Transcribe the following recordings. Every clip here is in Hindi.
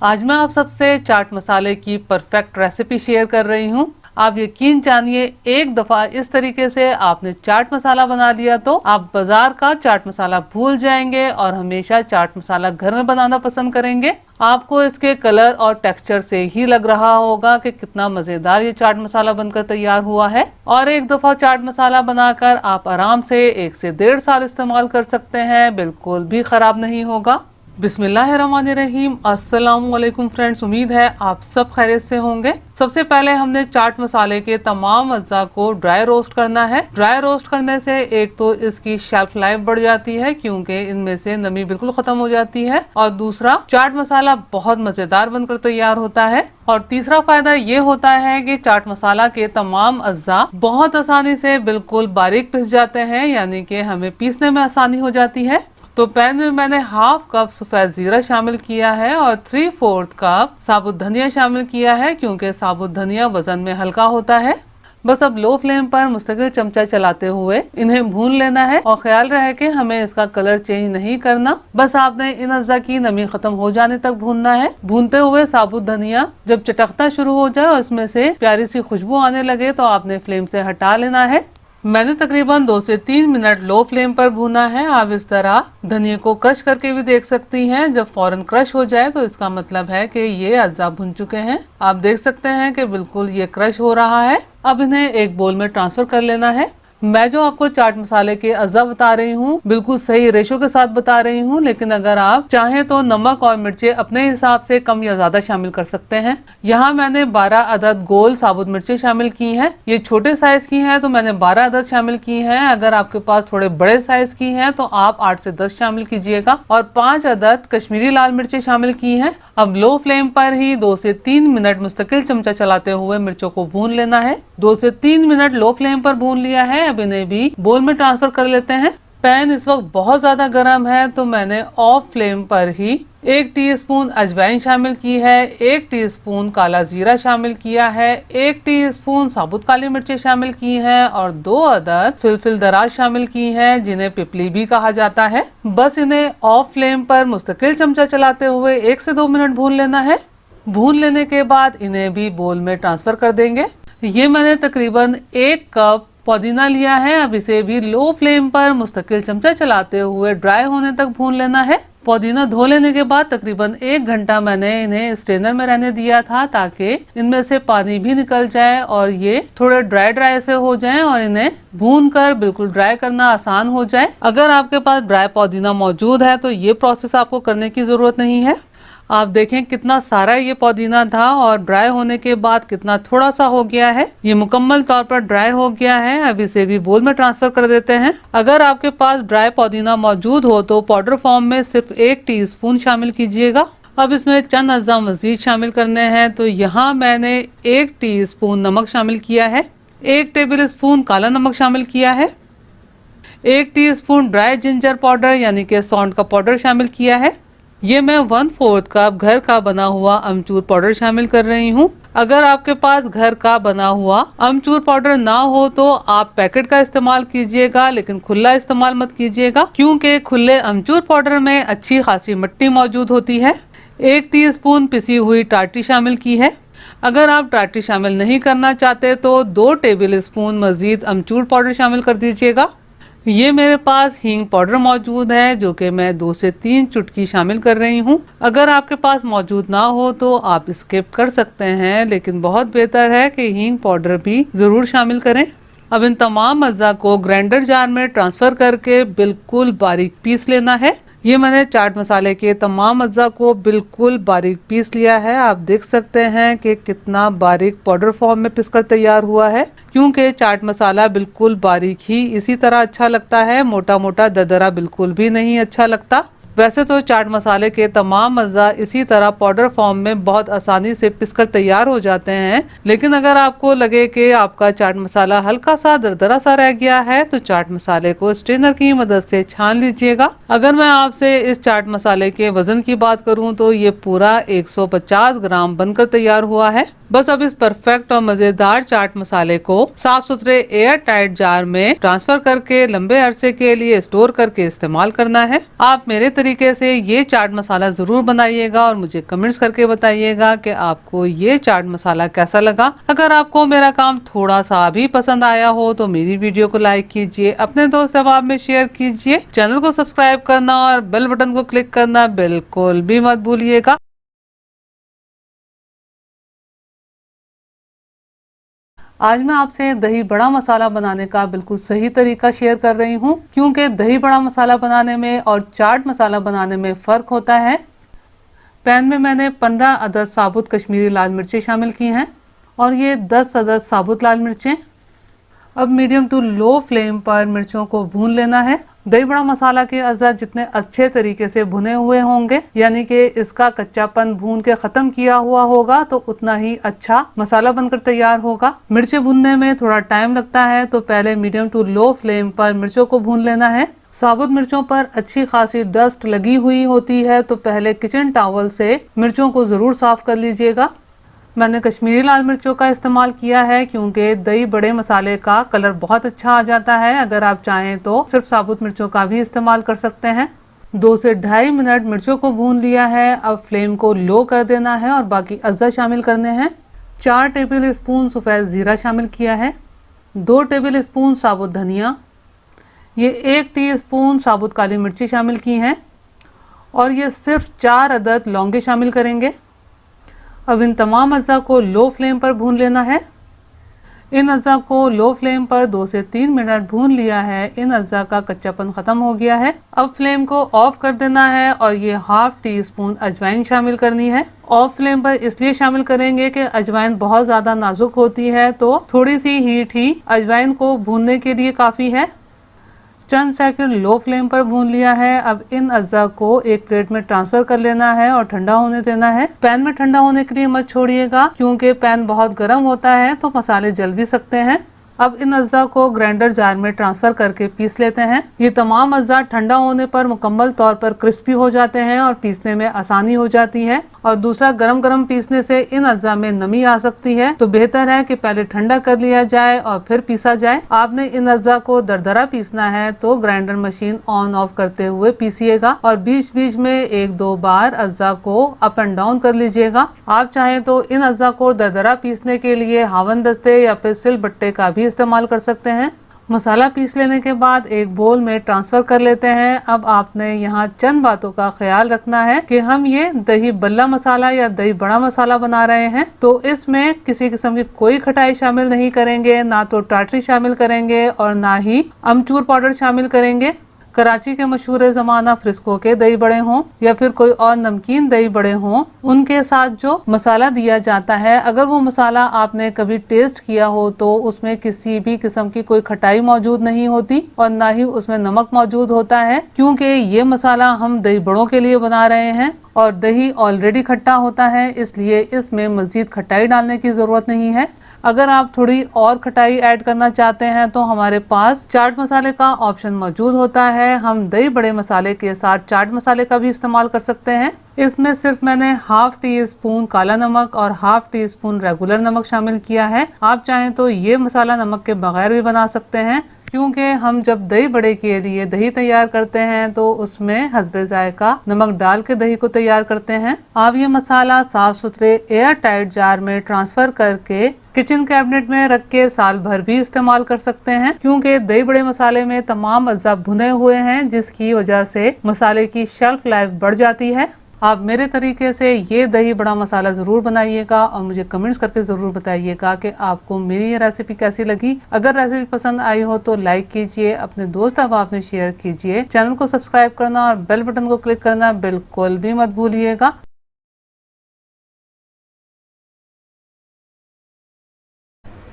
आज मैं आप सबसे चाट मसाले की परफेक्ट रेसिपी शेयर कर रही हूँ। आप यकीन जानिए, एक दफ़ा इस तरीके से आपने चाट मसाला बना लिया तो आप बाजार का चाट मसाला भूल जाएंगे और हमेशा चाट मसाला घर में बनाना पसंद करेंगे। आपको इसके कलर और टेक्सचर से ही लग रहा होगा कि कितना मज़ेदार ये चाट मसाला बनकर तैयार हुआ है। और एक दफ़ा चाट मसाला बनाकर आप आराम से 1 से 1.5 साल इस्तेमाल कर सकते हैं, बिल्कुल भी ख़राब नहीं होगा। बिस्मिल्लाहिर्रहमानिर्रहीम। अस्सलामुअलैकुम फ्रेंड्स, उम्मीद है आप सब खैरियत से होंगे। सबसे पहले हमने चाट मसाले के तमाम अज्जा को ड्राई रोस्ट करना है। ड्राई रोस्ट करने से एक तो इसकी शेल्फ लाइफ बढ़ जाती है क्योंकि इनमें से नमी बिल्कुल खत्म हो जाती है, और दूसरा चाट मसाला बहुत मजेदार बनकर तैयार होता है। और तीसरा फायदा ये होता है कि चाट मसाला के तमाम अज्जा बहुत आसानी से बिल्कुल बारीक पिस जाते हैं, यानी कि हमें पीसने में आसानी हो जाती है। तो पैन में मैंने 1/2 कप सफ़ेद जीरा शामिल किया है और 3/4 कप साबुत धनिया शामिल किया है, क्योंकि साबुत धनिया वजन में हल्का होता है। बस अब लो फ्लेम पर मुस्तकिल चमचा चलाते हुए इन्हें भून लेना है, और ख्याल रहे कि हमें इसका कलर चेंज नहीं करना। बस आपने इन अज्जा की नमी खत्म हो जाने तक भूनना है। भूनते हुए साबुत धनिया जब चटकना शुरू हो जाए और इसमें से प्यारी सी खुशबू आने लगे तो आपने फ्लेम से हटा लेना है। मैंने तकरीबन 2 से 3 मिनट लो फ्लेम पर भूना है। आप इस तरह धनिया को क्रश करके भी देख सकती हैं। जब फौरन क्रश हो जाए तो इसका मतलब है कि ये अज्जा भुन चुके हैं। आप देख सकते हैं कि बिल्कुल ये क्रश हो रहा है। अब इन्हें एक बोल में ट्रांसफर कर लेना है। मैं जो आपको चाट मसाले के अज्जा बता रही हूँ बिल्कुल सही रेशो के साथ बता रही हूँ, लेकिन अगर आप चाहें तो नमक और मिर्चें अपने हिसाब से कम या ज्यादा शामिल कर सकते हैं। यहाँ मैंने 12 अदद गोल साबुत मिर्चें शामिल की हैं। ये छोटे साइज की हैं तो मैंने 12 अदद शामिल की हैं। अगर आपके पास थोड़े बड़े साइज की हैं तो आप 8 से 10 शामिल कीजिएगा। और 5 अदद कश्मीरी लाल मिर्चें शामिल की हैं। अब लो फ्लेम पर ही 2 से 3 मिनट मुस्तकिल चमचा चलाते हुए मिर्चों को भून लेना है। 2 से 3 मिनट लो फ्लेम पर भून लिया है। अब इन्हें भी बोल में ट्रांसफर कर लेते हैं। पैन इस वक्त बहुत ज्यादा गर्म है तो मैंने ऑफ फ्लेम पर ही 1 टीस्पून अजवाइन शामिल की है, 1 टीस्पून काला जीरा शामिल किया है, 1 टीस्पून साबुत काली मिर्चें शामिल की हैं और 2 अदद फिलफिल दराज शामिल की हैं, जिन्हें पिपली भी कहा जाता है। बस इन्हें ऑफ फ्लेम पर मुस्तकिल चमचा चलाते हुए 1 से 2 मिनट भून लेना है। भून लेने के बाद इन्हें भी बोल में ट्रांसफर कर देंगे। ये मैंने तकरीबन 1 कप पुदीना लिया है। अब इसे भी लो फ्लेम पर मुस्तकिल चमचा चलाते हुए ड्राई होने तक भून लेना है। पुदीना धो लेने के बाद तकरीबन 1 घंटा मैंने इन्हें स्ट्रेनर में रहने दिया था, ताकि इनमें से पानी भी निकल जाए और ये थोड़े ड्राई से हो जाएं और इन्हें भून कर बिल्कुल ड्राई करना आसान हो जाए। अगर आपके पास ड्राई पुदीना मौजूद है तो ये प्रोसेस आपको करने की जरूरत नहीं है। आप देखें कितना सारा ये पुदीना था और ड्राई होने के बाद कितना थोड़ा सा हो गया है। ये मुकम्मल तौर पर ड्राई हो गया है। अब इसे भी बोल में ट्रांसफर कर देते हैं। अगर आपके पास ड्राई पुदीना मौजूद हो तो पाउडर फॉर्म में सिर्फ 1 टीस्पून शामिल कीजिएगा। अब इसमें चंद अज्जा मजीद शामिल करने हैं, तो यहाँ मैंने 1 टीस्पून नमक शामिल किया है, 1 टेबल स्पून काला नमक शामिल किया है, 1 टीस्पून ड्राई जिंजर पाउडर यानी कि सौंठ का पाउडर शामिल किया है। ये मैं 1/4 कप घर का बना हुआ अमचूर पाउडर शामिल कर रही हूँ। अगर आपके पास घर का बना हुआ अमचूर पाउडर ना हो तो आप पैकेट का इस्तेमाल कीजिएगा, लेकिन खुला इस्तेमाल मत कीजिएगा, क्योंकि खुले अमचूर पाउडर में अच्छी खासी मिट्टी मौजूद होती है। 1 टीस्पून पिसी हुई टाटी शामिल की है। अगर आप टाटी शामिल नहीं करना चाहते तो 2 टेबल स्पून मजीद अमचूर पाउडर शामिल कर दीजिएगा। ये मेरे पास हींग पाउडर मौजूद है, जो कि मैं 2 से 3 चुटकी शामिल कर रही हूँ। अगर आपके पास मौजूद ना हो तो आप स्किप कर सकते हैं, लेकिन बहुत बेहतर है कि हींग पाउडर भी जरूर शामिल करें। अब इन तमाम अज्जा को ग्राइंडर जार में ट्रांसफर करके बिल्कुल बारीक पीस लेना है। ये मैंने चाट मसाले के तमाम अज्जा को बिल्कुल बारीक पीस लिया है। आप देख सकते हैं कि कितना बारीक पाउडर फॉर्म में पिसकर तैयार हुआ है, क्योंकि चाट मसाला बिल्कुल बारीक ही इसी तरह अच्छा लगता है। मोटा मोटा दरदरा बिल्कुल भी नहीं अच्छा लगता। वैसे तो चाट मसाले के तमाम अज्जा इसी तरह पाउडर फॉर्म में बहुत आसानी से पिसकर तैयार हो जाते हैं, लेकिन अगर आपको लगे कि आपका चाट मसाला हल्का सा दरदरा सा रह गया है तो चाट मसाले को स्ट्रेनर की मदद से छान लीजिएगा। अगर मैं आपसे इस चाट मसाले के वजन की बात करूं तो ये पूरा 150 ग्राम बनकर तैयार हुआ है। बस अब इस परफेक्ट और मजेदार चाट मसाले को साफ सुथरे एयर टाइट जार में ट्रांसफर करके लंबे अरसे के लिए स्टोर करके इस्तेमाल करना है। आप मेरे तरीके से ये चाट मसाला जरूर बनाइएगा और मुझे कमेंट्स करके बताइएगा कि आपको ये चाट मसाला कैसा लगा। अगर आपको मेरा काम थोड़ा सा भी पसंद आया हो तो मेरी वीडियो को लाइक कीजिए, अपने दोस्त अहबाब में शेयर कीजिए, चैनल को सब्सक्राइब करना और बेल बटन को क्लिक करना बिल्कुल भी मत भूलिएगा। आज मैं आपसे दही बड़ा मसाला बनाने का बिल्कुल सही तरीका शेयर कर रही हूँ, क्योंकि दही बड़ा मसाला बनाने में और चाट मसाला बनाने में फ़र्क होता है। पैन में मैंने 15 अदद साबुत कश्मीरी लाल मिर्चें शामिल की हैं और ये 10 अदद साबुत लाल मिर्चें। अब मीडियम टू लो फ्लेम पर मिर्चों को भून लेना है। दही बड़ा मसाला के अज़ा जितने अच्छे तरीके से भुने हुए होंगे, यानी कि इसका कच्चापन भून के ख़त्म किया हुआ होगा, तो उतना ही अच्छा मसाला बनकर तैयार होगा। मिर्चें भुनने में थोड़ा टाइम लगता है, तो पहले मीडियम टू लो फ्लेम पर मिर्चों को भून लेना है। साबुत मिर्चों पर अच्छी खासी डस्ट लगी हुई होती है, तो पहले किचन टॉवल से मिर्चों को ज़रूर साफ़ कर लीजिएगा। मैंने कश्मीरी लाल मिर्चों का इस्तेमाल किया है क्योंकि दही बड़े मसाले का कलर बहुत अच्छा आ जाता है। अगर आप चाहें तो सिर्फ साबुत मिर्चों का भी इस्तेमाल कर सकते हैं। 2 से ढाई मिनट मिर्चों को भून लिया है। अब फ्लेम को लो कर देना है और बाकी अज्जा शामिल करने हैं। 4 टेबल स्पून सफ़ेद ज़ीरा शामिल किया है, 2 टेबल स्पून साबुत धनिया, ये 1 टीस्पून साबुत काली मिर्ची शामिल की हैं और ये सिर्फ 4 अदद लौंगे शामिल करेंगे। अब इन तमाम अज्जा को लो फ्लेम पर भून लेना है। इन अज्जा को लो फ्लेम पर 2 से 3 मिनट भून लिया है। इन अज्जा का कच्चापन ख़त्म हो गया है। अब फ्लेम को ऑफ कर देना है और ये हाफ टी स्पून अजवाइन शामिल करनी है। ऑफ फ्लेम पर इसलिए शामिल करेंगे कि अजवाइन बहुत ज़्यादा नाजुक होती है, तो थोड़ी सी हीट ही अजवाइन को भूनने के लिए काफ़ी है। चंद सेकंड लो फ्लेम पर भून लिया है। अब इन अज्जा को एक प्लेट में ट्रांसफर कर लेना है और ठंडा होने देना है। पैन में ठंडा होने के लिए मत छोड़िएगा, क्योंकि पैन बहुत गर्म होता है तो मसाले जल भी सकते हैं। अब इन अज्जा को ग्राइंडर जार में ट्रांसफर करके पीस लेते हैं। ये तमाम अज्जा ठंडा होने पर मुकम्मल तौर पर क्रिस्पी हो जाते हैं और पीसने में आसानी हो जाती है। और दूसरा, गरम गरम पीसने से इन अज्जा में नमी आ सकती है, तो बेहतर है कि पहले ठंडा कर लिया जाए और फिर पीसा जाए। आपने इन अज्जा को दरदरा पीसना है तो ग्राइंडर मशीन ऑन ऑफ करते हुए पीसिएगा और बीच बीच में 1-2 बार अज्जा को अप एंड डाउन कर लीजिएगा। आप चाहें तो इन अज्जा को दरदरा पीसने के लिए हावन दस्ते या फिर सिल बट्टे का भी इस्तेमाल कर सकते हैं। मसाला पीस लेने के बाद एक बोल में ट्रांसफर कर लेते हैं। अब आपने यहाँ चंद बातों का ख्याल रखना है कि हम ये दही बल्ला मसाला या दही बड़ा मसाला बना रहे हैं, तो इसमें किसी किस्म की कोई खटाई शामिल नहीं करेंगे, ना तो टाटरी शामिल करेंगे और ना ही अमचूर पाउडर शामिल करेंगे। कराची के मशहूर ज़माना फ्रिस्को के दही बड़े हों या फिर कोई और नमकीन दही बड़े हों, उनके साथ जो मसाला दिया जाता है, अगर वो मसाला आपने कभी टेस्ट किया हो तो उसमें किसी भी किस्म की कोई खटाई मौजूद नहीं होती और ना ही उसमें नमक मौजूद होता है, क्योंकि ये मसाला हम दही बड़ों के लिए बना रहे हैं और दही ऑलरेडी खट्टा होता है, इसलिए इसमें मज़ीद खटाई डालने की ज़रूरत नहीं है। अगर आप थोड़ी और खटाई ऐड करना चाहते हैं तो हमारे पास चाट मसाले का ऑप्शन मौजूद होता है। हम दही बड़े मसाले के साथ चाट मसाले का भी इस्तेमाल कर सकते हैं। इसमें सिर्फ मैंने हाफ टी स्पून काला नमक और हाफ टी स्पून रेगुलर नमक शामिल किया है। आप चाहें तो ये मसाला नमक के बगैर भी बना सकते हैं, क्योंकि हम जब दही बड़े के लिए दही तैयार करते हैं तो उसमें हस्बे जायका नमक डाल के दही को तैयार करते हैं। आप ये मसाला साफ सुथरे एयर टाइट जार में ट्रांसफर करके किचन कैबिनेट में रख के साल भर भी इस्तेमाल कर सकते हैं, क्योंकि दही बड़े मसाले में तमाम अज्जा भुने हुए हैं, जिसकी वजह से मसाले की शेल्फ लाइफ बढ़ जाती है। आप मेरे तरीके से ये दही बड़ा मसाला ज़रूर बनाइएगा और मुझे कमेंट्स करके ज़रूर बताइएगा कि आपको मेरी ये रेसिपी कैसी लगी। अगर रेसिपी पसंद आई हो तो लाइक कीजिए, अपने दोस्त अहबाब में शेयर कीजिए, चैनल को सब्सक्राइब करना और बेल बटन को क्लिक करना बिल्कुल भी मत भूलिएगा।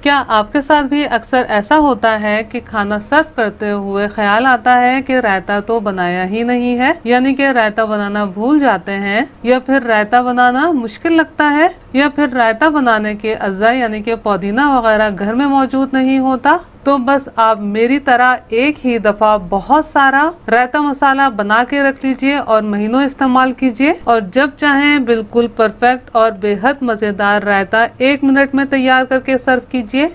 क्या आपके साथ भी अक्सर ऐसा होता है कि खाना सर्व करते हुए ख्याल आता है कि रायता तो बनाया ही नहीं है, यानी कि रायता बनाना भूल जाते हैं या फिर रायता बनाना मुश्किल लगता है? या फिर रायता बनाने के अज्जा यानी कि पुदीना वगैरह घर में मौजूद नहीं होता, तो बस आप मेरी तरह एक ही दफ़ा बहुत सारा रायता मसाला बना के रख लीजिए और महीनों इस्तेमाल कीजिए, और जब चाहें बिल्कुल परफेक्ट और बेहद मज़ेदार रायता 1 मिनट में तैयार करके सर्व कीजिए।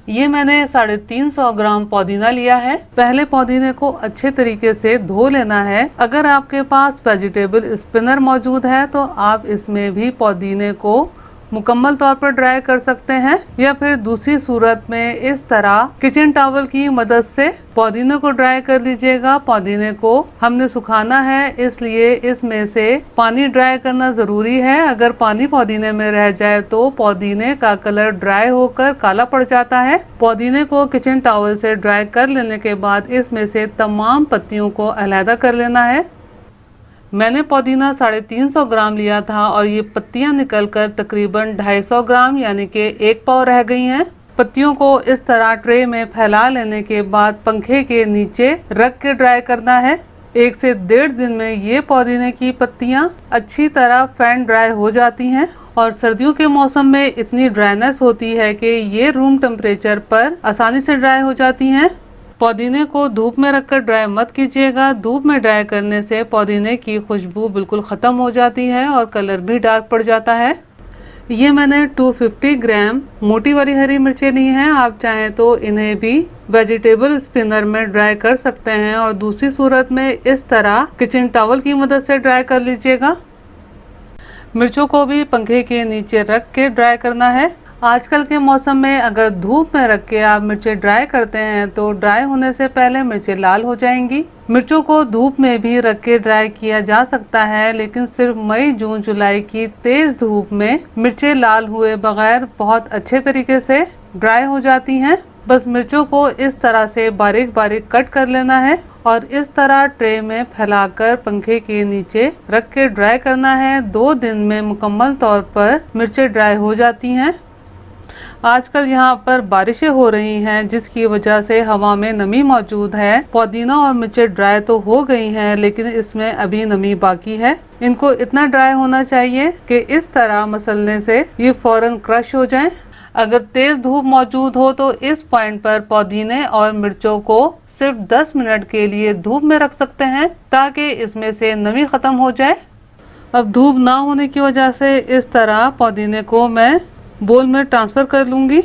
ये मैंने 350 ग्राम पुदीना लिया है। पहले पुदीने को अच्छे तरीके से धो लेना है। अगर आपके पास वेजिटेबल स्पिनर मौजूद है तो आप इसमें भी पुदीने को मुकम्मल तौर पर ड्राई कर सकते हैं, या फिर दूसरी सूरत में इस तरह किचन टॉवल की मदद से पुदीने को ड्राई कर लीजिएगा। पुदीने को हमने सुखाना है, इसलिए इसमें से पानी ड्राई करना ज़रूरी है। अगर पानी पुदीने में रह जाए तो पुदीने का कलर ड्राई होकर काला पड़ जाता है। पुदीने को किचन टॉवल से ड्राई कर लेने के बाद इसमें से तमाम पत्तियों को अलहदा कर लेना है। मैंने पुदीना 350 ग्राम लिया था और ये पत्तियां निकलकर तकरीबन 250 ग्राम यानी कि 1 पाव रह गई हैं। पत्तियों को इस तरह ट्रे में फैला लेने के बाद पंखे के नीचे रख के ड्राई करना है। 1 से 1.5 दिन में ये पुदीने की पत्तियां अच्छी तरह फैन ड्राई हो जाती हैं, और सर्दियों के मौसम में इतनी ड्राइनेस होती है कि ये रूम टेम्परेचर पर आसानी से ड्राई हो जाती हैं। पुदीने को धूप में रखकर ड्राई मत कीजिएगा। धूप में ड्राई करने से पुदीने की खुशबू बिल्कुल ख़त्म हो जाती है और कलर भी डार्क पड़ जाता है। ये मैंने 250 ग्राम मोटी वाली हरी मिर्चें ली हैं। आप चाहें तो इन्हें भी वेजिटेबल स्पिनर में ड्राई कर सकते हैं, और दूसरी सूरत में इस तरह किचन टॉवल की मदद से ड्राई कर लीजिएगा। मिर्चों को भी पंखे के नीचे रख के ड्राई करना है। आजकल के मौसम में अगर धूप में रख के आप मिर्चें ड्राई करते हैं तो ड्राई होने से पहले मिर्चें लाल हो जाएंगी। मिर्चों को धूप में भी रख के ड्राई किया जा सकता है, लेकिन सिर्फ मई जून जुलाई की तेज धूप में मिर्चें लाल हुए बगैर बहुत अच्छे तरीके से ड्राई हो जाती हैं। बस मिर्चों को इस तरह से बारीक बारीक कट कर लेना है और इस तरह ट्रे में फैलाकर पंखे के नीचे रख के ड्राई करना है। 2 दिन में मुकम्मल तौर पर मिर्चें ड्राई हो जाती हैं। आजकल यहाँ पर बारिशें हो रही हैं, जिसकी वजह से हवा में नमी मौजूद है। पुदीना और मिर्चें ड्राई तो हो गई हैं, लेकिन इसमें अभी नमी बाकी है। इनको इतना ड्राई होना चाहिए कि इस तरह मसलने से ये फौरन क्रश हो जाएं। अगर तेज धूप मौजूद हो तो इस पॉइंट पर पुदीने और मिर्चों को सिर्फ 10 मिनट के लिए धूप में रख सकते हैं, ताकि इसमें से नमी ख़त्म हो जाए। अब धूप ना होने की वजह से इस तरह पुदीने को मैं बोल में ट्रांसफ़र कर लूँगी,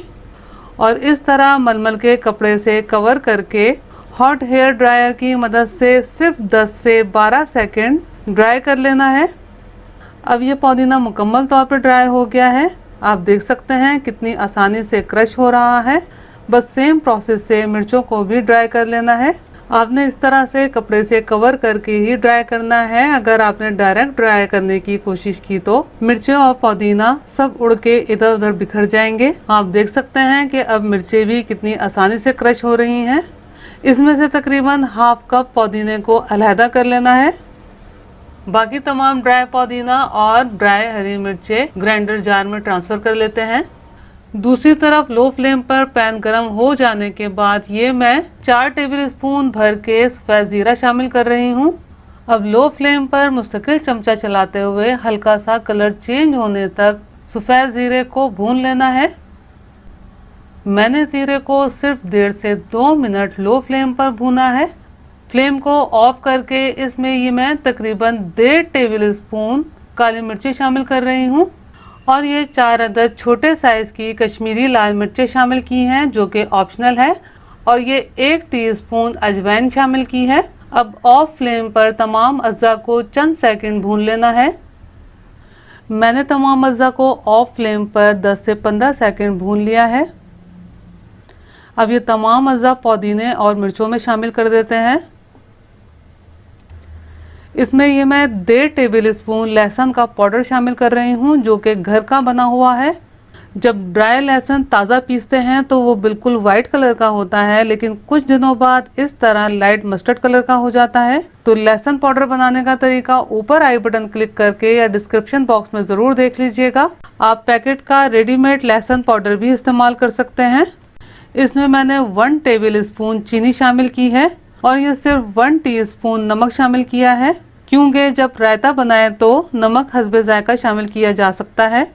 और इस तरह मलमल के कपड़े से कवर करके हॉट हेयर ड्रायर की मदद से सिर्फ 10 से 12 सेकंड ड्राई कर लेना है। अब ये पुदीना मुकम्मल तौर पर ड्राई हो गया है। आप देख सकते हैं कितनी आसानी से क्रश हो रहा है। बस सेम प्रोसेस से मिर्चों को भी ड्राई कर लेना है। आपने इस तरह से कपड़े से कवर करके ही ड्राई करना है। अगर आपने डायरेक्ट ड्राई करने की कोशिश की तो मिर्चें और पुदीना सब उड़ के इधर उधर बिखर जाएंगे। आप देख सकते हैं कि अब मिर्चें भी कितनी आसानी से क्रश हो रही हैं। इसमें से तकरीबन हाफ कप पुदीने को अलहदा कर लेना है। बाकी तमाम ड्राई पुदीना और ड्राई हरी मिर्चें ग्राइंडर जार में ट्रांसफ़र कर लेते हैं। दूसरी तरफ लो फ्लेम पर पैन गरम हो जाने के बाद ये मैं 4 टेबल स्पून भर के सफ़ेद ज़ीरा शामिल कर रही हूँ। अब लो फ्लेम पर मुस्तकिल चमचा चलाते हुए हल्का सा कलर चेंज होने तक सफ़ेद ज़ीरे को भून लेना है। मैंने ज़ीरे को सिर्फ 1.5 से 2 मिनट लो फ्लेम पर भूना है। फ्लेम को ऑफ करके इसमें ये मैं तकरीबन 1.5 टेबल स्पून काली मिर्ची शामिल कर रही हूँ, और ये 4 अदद छोटे साइज़ की कश्मीरी लाल मिर्चें शामिल की हैं, जो कि ऑप्शनल है, और ये 1 टीस्पून अजवाइन शामिल की है। अब ऑफ फ्लेम पर तमाम अज्जा को चंद सेकंड भून लेना है। मैंने तमाम अज्जा को ऑफ फ्लेम पर 10 से 15 सेकंड भून लिया है। अब ये तमाम अज्जा पुदीने और मिर्चों में शामिल कर देते हैं। इसमें ये मैं 1.5 टेबल स्पून लहसुन का पाउडर शामिल कर रही हूँ, जो कि घर का बना हुआ है। जब ड्राई लहसुन ताज़ा पीसते हैं तो वो बिल्कुल वाइट कलर का होता है, लेकिन कुछ दिनों बाद इस तरह लाइट मस्टर्ड कलर का हो जाता है। तो लहसुन पाउडर बनाने का तरीका ऊपर आई बटन क्लिक करके या डिस्क्रिप्शन बॉक्स में ज़रूर देख लीजिएगा। आप पैकेट का रेडीमेड लहसुन पाउडर भी इस्तेमाल कर सकते हैं। इसमें मैंने 1 टेबल स्पून चीनी शामिल की है, और ये सिर्फ 1 टीस्पून नमक शामिल किया है, क्योंकि जब रायता बनाए तो नमक हस्बे जायका शामिल किया जा सकता है।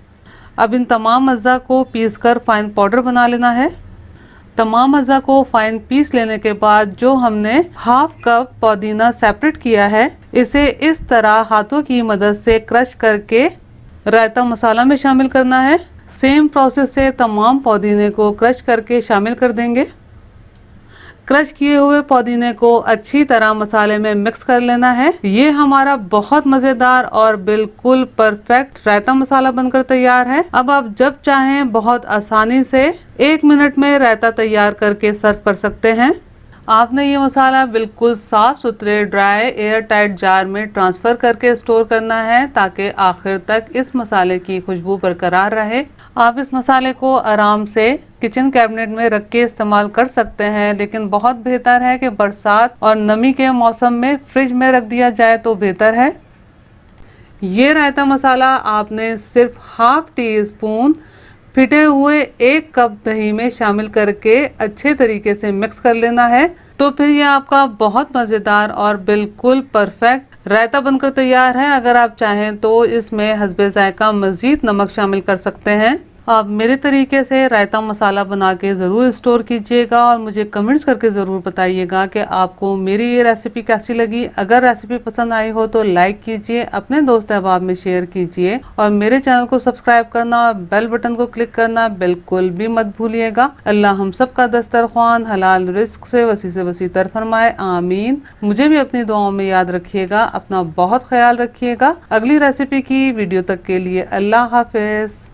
अब इन तमाम अज्जा को पीसकर फाइन पाउडर बना लेना है। तमाम अज्जा को फाइन पीस लेने के बाद जो हमने हाफ कप पुदीना सेपरेट किया है, इसे इस तरह हाथों की मदद से क्रश करके रायता मसाला में शामिल करना है। सेम प्रोसेस से तमाम पुदीने को क्रश करके शामिल कर देंगे। क्रश किए हुए पुदीने को अच्छी तरह मसाले में मिक्स कर लेना है। ये हमारा बहुत मज़ेदार और बिल्कुल परफेक्ट रायता मसाला बनकर तैयार है। अब आप जब चाहें बहुत आसानी से 1 मिनट में रायता तैयार करके सर्व कर सकते हैं। आपने ये मसाला बिल्कुल साफ सुथरे ड्राई एयर टाइट जार में ट्रांसफ़र करके स्टोर करना है ताकि आखिर तक इस मसाले की खुशबू बरकरार रहे। आप इस मसाले को आराम से किचन कैबिनेट में रख के इस्तेमाल कर सकते हैं, लेकिन बहुत बेहतर है कि बरसात और नमी के मौसम में फ्रिज में रख दिया जाए तो बेहतर है। ये रायता मसाला आपने सिर्फ हाफ टी स्पून फिटे हुए 1 कप दही में शामिल करके अच्छे तरीके से मिक्स कर लेना है। तो फिर ये आपका बहुत मज़ेदार और बिल्कुल परफेक्ट रायता बनकर तैयार है। अगर आप चाहें तो इसमें हस्बे जायका मज़ीद नमक शामिल कर सकते हैं। आप मेरे तरीके से रायता मसाला बना के ज़रूर स्टोर कीजिएगा और मुझे कमेंट्स करके ज़रूर बताइएगा कि आपको मेरी ये रेसिपी कैसी लगी। अगर रेसिपी पसंद आई हो तो लाइक कीजिए, अपने दोस्त अहबाब में शेयर कीजिए और मेरे चैनल को सब्सक्राइब करना और बेल बटन को क्लिक करना बिल्कुल भी मत भूलिएगा। अल्लाह हम सब का दस्तरख्वान हलाल रिस्क से वसी तर फरमाए, आमीन। मुझे भी अपनी दुआओं में याद रखिएगा। अपना बहुत ख्याल रखिएगा। अगली रेसिपी की वीडियो तक के लिए अल्लाह हाफिज।